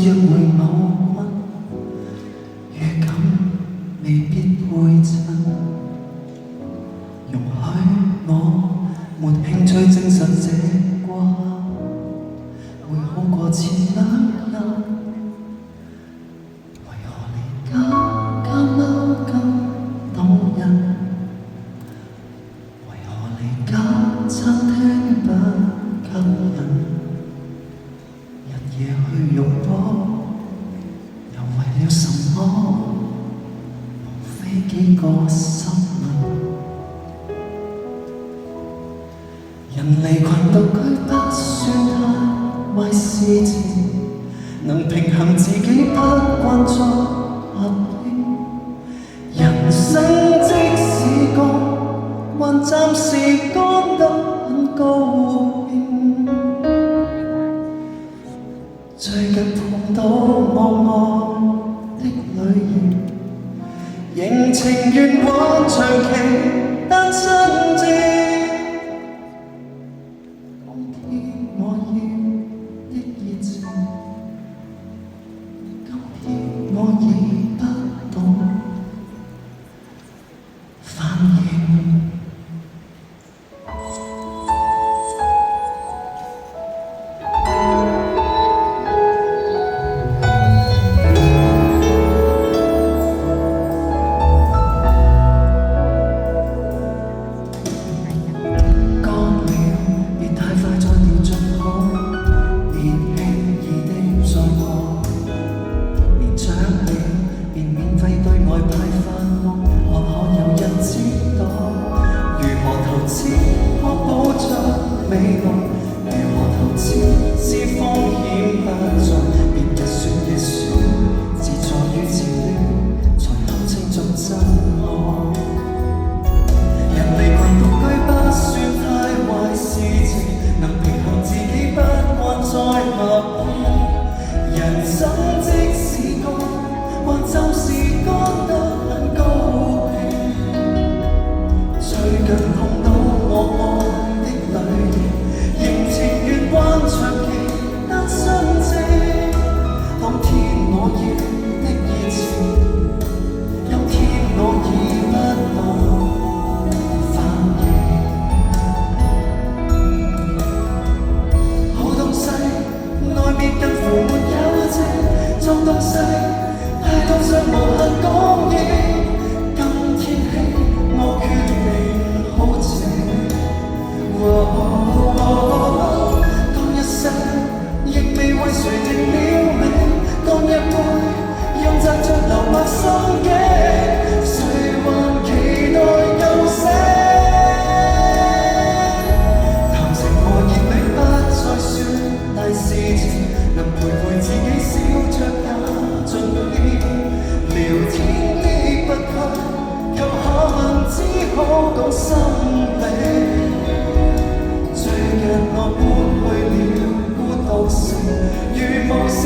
約會某刻，預感未必會真。容許我沒興趣證實這過客，會好過前兩日。為何離家監樓咁動人？為何離家餐廳不吸引？日夜去擁抱，又為了什麼？無非幾個心問。人離群獨居不算太壞事情，能平衡自己不慣作合拼。人生即使乾，還暫時乾得很高興。最近碰到我愛的女兒，仍情願玩長期單身症。我已不懂反應。乾了，別太快再掉進海，別輕易的再愛。長了，便免費對外派發夢，看可有人知道如何投資可保障未來，如何投資是風險不再，別日說夜說，自在於自戀，才堪稱作真愛。人離群獨居不算太壞事情，能平衡自己不慣再合拼。人生即使乾，還暫時乾得很高興。最近碰到我愛的女兒，仍情願玩長期單身症。當天我要的熱情，有天我已不懂反應。好東西愛別近乎沒有情，裝東西態度上無限講義。今天起我決定好靜。當一生亦未為誰定了名，當一杯任擲着留白心境，誰還期待救醒？談情和熱戀不再算大事情，能陪陪自己笑着也盡興。聊天的不拘，求下問只好講心理。最近我搬去了孤獨城，如無事。